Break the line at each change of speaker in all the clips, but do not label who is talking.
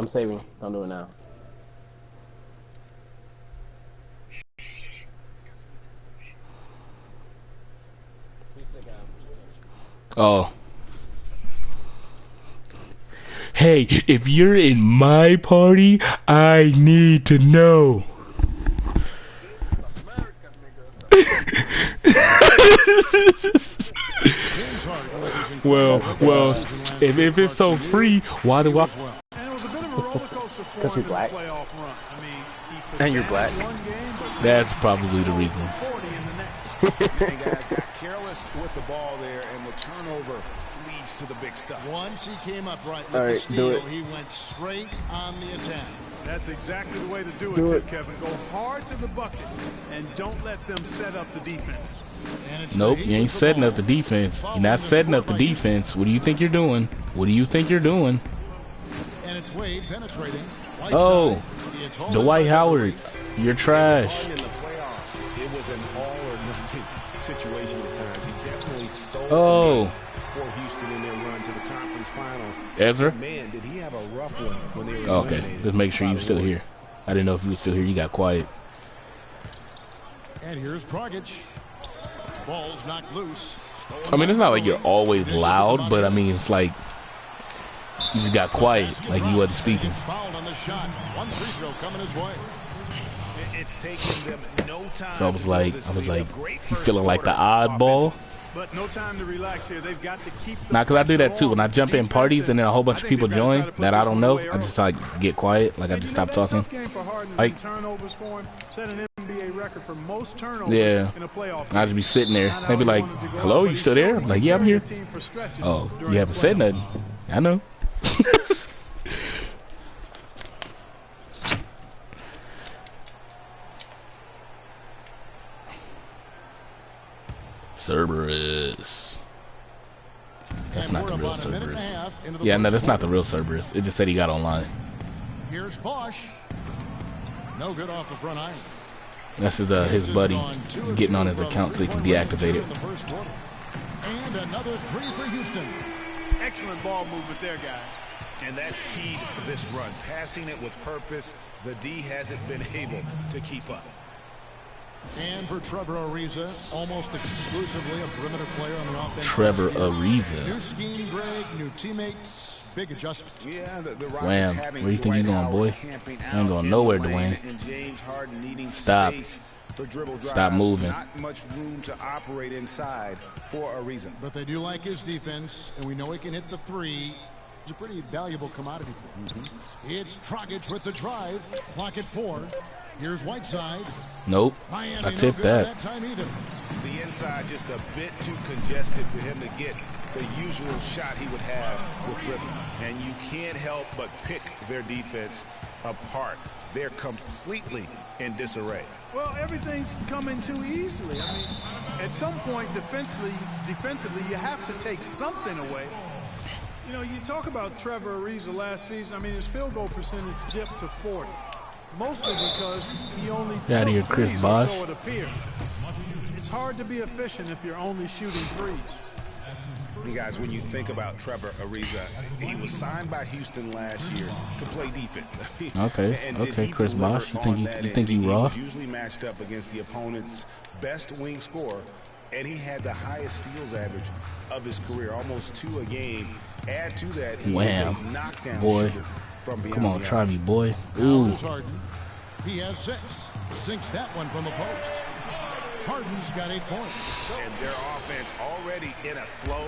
saving. Don't do it now.
Oh. Hey, if you're in my party, I need to know. well, if it's so free, why do I?
Because you're black. And you're black.
That's probably the reason.
Guys got careless with the ball there, and the turnover leads to the big stuff. Once he came up right with the steal, he went straight on the attack. That's exactly the way to do it, Kevin. Go hard to the bucket, and don't let them set up the defense.
Nope, you ain't setting up the defense. You're not setting up the defense. What do you think you're doing? What do you think you're doing?
And it's Wade penetrating.
Oh, Dwight Howard, you're trash.
It was an all or nothing situation at times. He definitely stole some for Houston in their run to the conference finals.
Ezra?
Man, did he have a rough one when they were
okay, just make sure you're still here. I didn't know if you were still here. You got quiet.
And here's Dragic. Ball's knocked loose.
I mean, it's not like you're always loud, but I mean, it's like you just got quiet, like you wasn't speaking.
Fouled on the shot. One free throw coming his way. It's taking them no time.
So I was like, feeling like the oddball.
But no time to relax here. They've got to keep.
Nah, cause I do that too. When I jump in parties and then a whole bunch of people join that I don't know, I just like get quiet, like I just stop talking. Like, yeah, I just be sitting there. They be like, "Hello, you still there?" I'm like, "Yeah, I'm here." Oh, you haven't said nothing. I know. Cerberus. That's not the real Cerberus. Yeah, no, that's not the real Cerberus. It just said he got online.
Here's Bosch. No good off the front iron.
That's his buddy getting on his account so he can deactivate it.
And another three for Houston. Excellent ball movement there, guys. And that's key to this run. Passing it with purpose. The D hasn't been able to keep up. And for Trevor Ariza, almost exclusively a perimeter player on the offense.
Trevor Ariza.
New scheme, Greg, new teammates, big adjustment. Yeah,
Wham, where do you think you're going, boy? You ain't going nowhere, Dwayne. Stop. Stop moving.
Not much room to operate inside for a reason. But they do like his defense, and we know he can hit the three. It's a pretty valuable commodity for him. It's Dragic with the drive. Clock at 4. Here's Whiteside.
Nope. I tipped that.
The inside just a bit too congested for him to get the usual shot he would have with rhythm. And you can't help but pick their defense apart. They're completely in disarray. Well, everything's coming too easily. I mean, at some point defensively, you have to take something away. You know, you talk about Trevor Ariza last season. I mean, his field goal percentage dipped to 40. Mostly because he only
took here, Chris
threes,
Bosh.
so it appears. It's hard to be efficient if you're only shooting threes. You guys, when you think about Trevor Ariza, he was signed by Houston last year to play defense.
Okay, Chris Bosh. You think you raw?
He was usually matched up against the opponent's best wing scorer, and he had the highest steals average of his career, almost 2 a game. Add to that, he was a knockdown shooter.
Come on, try me, boy. Ooh.
He has 6. Sinks that one from the post. Harden's got 8 points. And their offense already in a flow.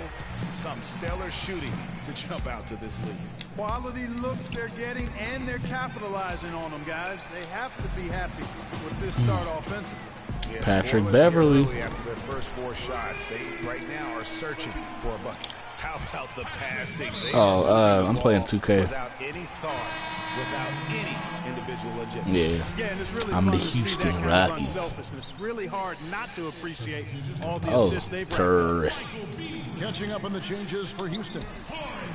Some stellar shooting to jump out to this lead. Quality looks they're getting, and they're capitalizing on them, guys. They have to be happy with this start offensively. Yeah,
Patrick Beverly.
After their first 4 shots, they right now are searching for a bucket. How about the passing?
I'm playing 2K.
Without any thought, without any individual agenda.
Yeah,
and it's really
I'm the Houston Rockets.
Really hard not to appreciate all the assists they've catching up on the changes for Houston.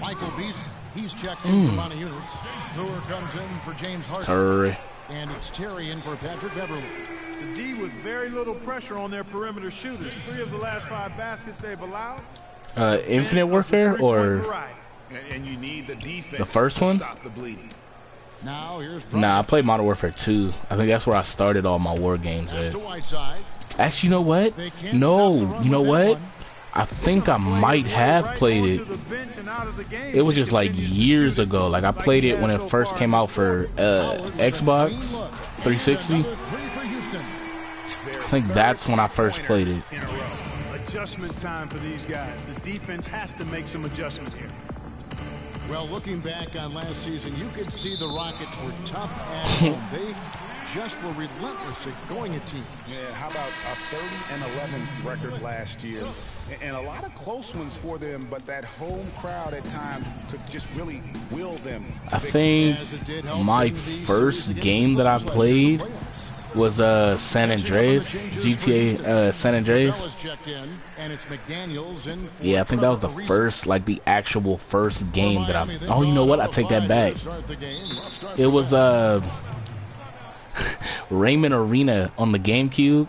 Michael Beasley, he's checked in for Montezumas. Brewer comes in for James Harden. And it's Terry in for Patrick Beverly. The D with very little pressure on their perimeter shooters. 3 of the last 5 baskets they've allowed.
Infinite Warfare or
and you need the defense
the first one?
Stop the bleeding.
Nah, I played Modern Warfare 2. I think that's where I started all my war games at. Actually, you know what? No, you know what? I think I might have played it. It was just like years ago. Like I played it when it first came out for Xbox 360. I think that's when I first played it.
Adjustment time for these guys. The defense has to make some adjustment here.
Well, looking back on last season, you could see the Rockets were tough at home. They just were relentless at going at teams.
Yeah, how about a 30-11 record last year? And a lot of close ones for them, but that home crowd at times could just really will them.
I think my first game that I played was San Andreas, GTA San Andreas. Yeah, I think that was the first, like the actual first game that I. Oh, you know what? I take that back. It was Raymond Arena on the GameCube.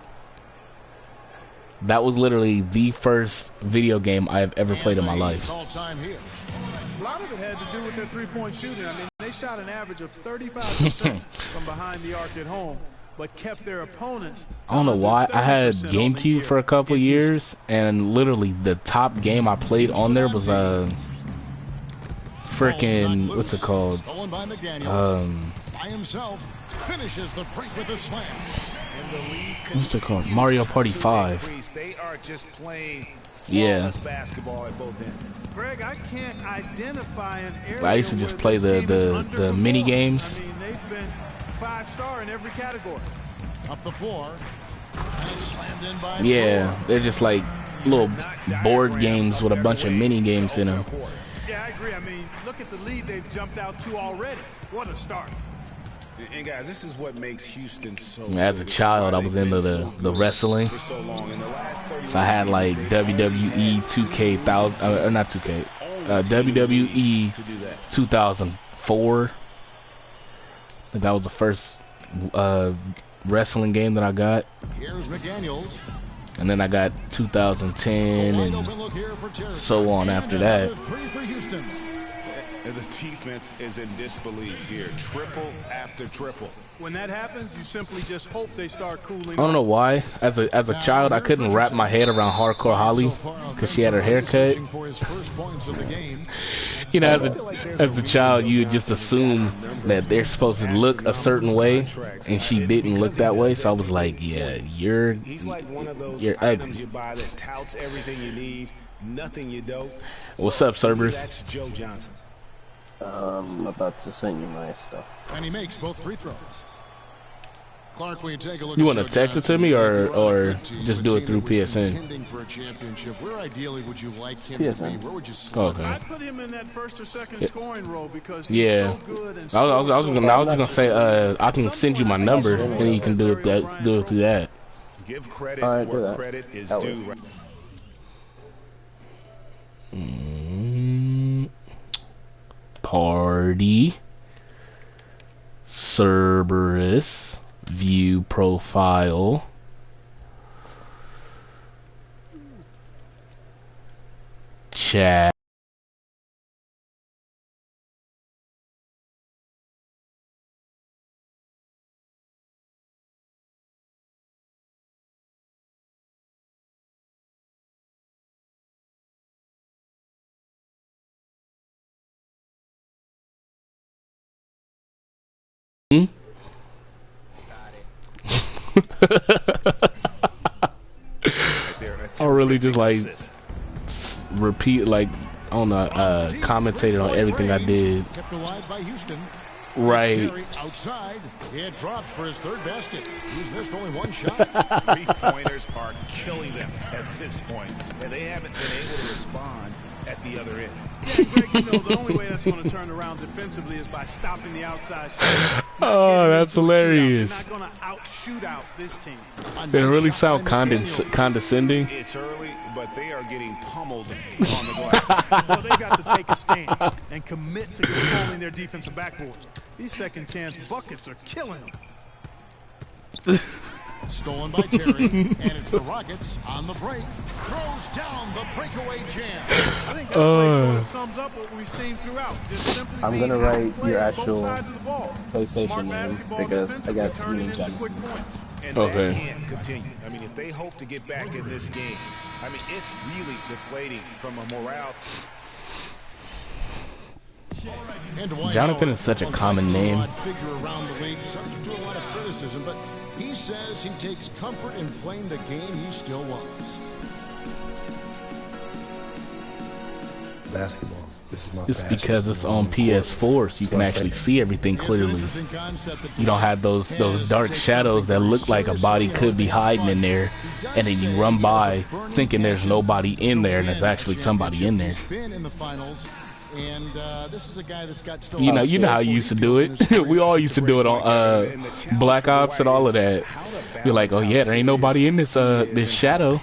That was literally the first video game I have ever played in my life.
A lot of it had to do with their three-point shooting. I mean, they shot an average of 35% from behind the arc at home, but kept their opponents.
I don't know why. I had GameCube for a couple years, and literally the top game I played on there was freaking what's it called? What's it called? Mario Party 5.
They are just playing
yeah.
Basketball at both ends.
Greg, I can't identify an area.
I used to just play the mini games.
I mean, they've been 5-star in every category.
Up the floor. And slammed in by
yeah, they're just like little board games with a bunch of mini games in them.
Yeah, I agree. I mean, look at the lead they've jumped out to already. What a start.
And guys, this is what makes Houston so
as a child, I was into the wrestling. So I had like WWE 2K, or not 2K, WWE 2004. I think that was the first wrestling game that I got.
Here's McDaniels.
And then I got 2010 and so on after that.
And the defense is in disbelief here. Triple after triple.
When that happens, you simply just hope they start cooling.
I don't know why. As a child, I couldn't wrap my head around Hardcore Holly because she had her hair cut. You know, as a child, you would just assume that they're supposed to look a certain way, and she didn't look that way. So I was like, yeah, you're ugly.
You buy that touts everything you need, nothing you don't.
What's up, Cerberus?
That's Joe Johnson.
I'm about to send you my stuff.
And he makes both free throws. Clark, will you take a look?
You want to text it to me or just do it through PSN?
For a championship, where ideally would you like him to be? Where would you
okay.
I put him in that first or second scoring role because
he's
so good and
I was just gonna say I can send you my number and you can do it through that.
Give credit where credit is due.
Party Cerberus view profile chat I really just like repeat, like on a commentated on everything I did.
Kept alive by Houston.
Right.
Outside, it drops for his third basket. He's missed only one shot.
3-pointers are killing them at this point, and they haven't been able to respond at the other end.
Yeah, Greg, you know, the only way that's going to turn around defensively is by stopping the outside shot.
Oh, that's hilarious.
You're not going to out-shoot out this team.
They really sound condescending.
It's early, but they are getting pummeled on the glass.
Well, they got to take a stand and commit to controlling their defensive backboard. These second chance buckets are killing them.
Stolen by Terry, and it's the Rockets on the break. Throws down the breakaway jam.
I think that play sort of sums up what we've seen throughout. Just simply
I'm
being
gonna write your actual
PlayStation
name because I got you and Johnny.
And that can't continue. I mean, if they hope to get back in this game, I mean, it's really deflating from a morale.
Jonathan is such a common name.
Figure around the league, subject to a lot of criticism, but he says he takes comfort in playing the game he still loves.
Basketball. This is my
It's
passion.
because it's on PS4, so you can actually see everything clearly. You don't have those dark shadows that look like a body could be hiding in there, and then you run by thinking there's nobody in there, and there's actually somebody in there.
And this is a guy that's got still
You know how you used to do it. We all used to do it on Black Ops and all of that. You're like, oh yeah, there ain't nobody in this this shadow.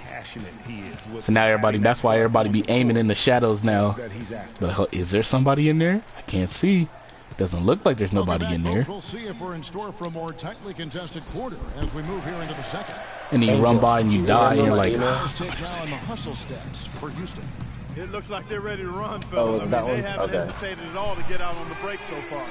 So now everybody, that's why everybody be aiming in the shadows now. But is there somebody in there? I can't see. Doesn't look like there's nobody in there.
We'll see if we're in store for a more tightly contested quarter as we move here into the second.
And then you run by and you die, and you're like,
It looks like they're ready to run, fellas. I mean, they haven't hesitated at all to get out on the break so far.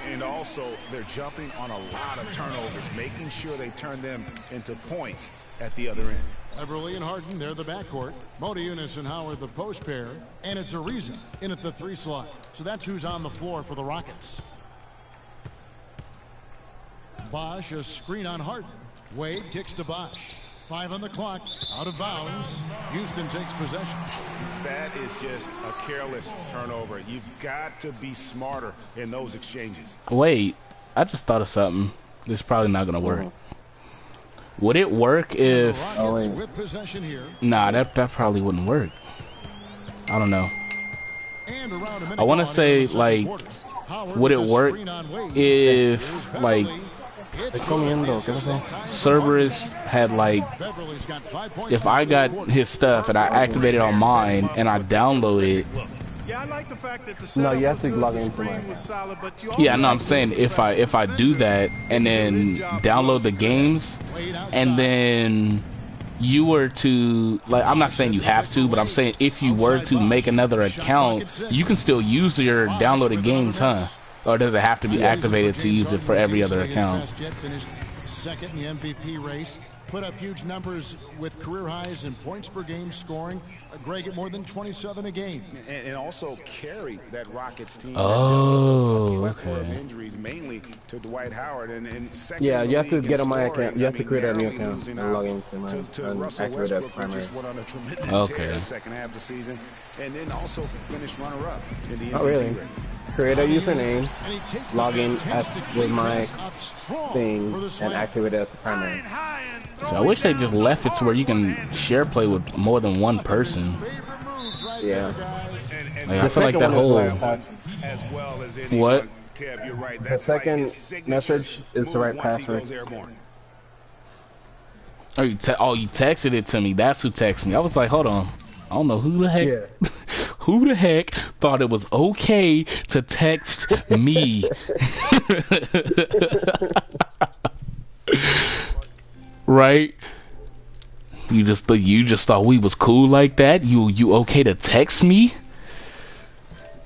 And also, they're jumping on a lot of turnovers, making sure they turn them into points at the other end.
Everly and Harden, they're the backcourt. Modiunas and Howard, the post pair. And it's Ariza in at the 3 slot. So that's who's on the floor for the Rockets. Bosch, a screen on Harden. Wade kicks to Bosch. 5 on the clock, out of bounds. Houston takes possession.
That is just a careless turnover. You've got to be smarter in those exchanges.
wait, I just thought of something. This is probably not going to work. Would it work if...
With possession here.
Nah, that probably wouldn't work. I don't know. I want to say, like, would it work if, like, Cerberus had, like, if I got his stuff and I activated on mine and I downloaded it.
Yeah, I like the fact that the
No, you have to log into my
was solid, but you
Yeah, no, I'm saying if I do that and then download the games and then you were to, like, I'm not saying you have to, but I'm saying if you were to make another account, you can still use your downloaded games, huh? Or does it have to be activated to use it for every other account?
Second in the MVP race, put up huge numbers with career highs in points per game scoring. Greg at more than 27 a game,
and also carry that Rockets team.
Oh,
okay. Injuries mainly to Dwight Howard, and second
yeah, you have to get on my
scoring.
account. You have to create a new account and log into mine and activate as primary.
Okay. Second half of the season, and then also finished runner-up in the MVP
really?
race.
Create a username, log in with my thing, and activate it as the primary.
So I wish they just left it to where you can share play with more than one person.
Yeah.
Like, I feel like that whole... What?
The second message is the right password.
Oh, you texted it to me. That's who texted me. I was like, hold on. I don't know who the heck...
Yeah.
Who the heck thought it was okay to text me? Right? You just thought we was cool like that? You okay to text me?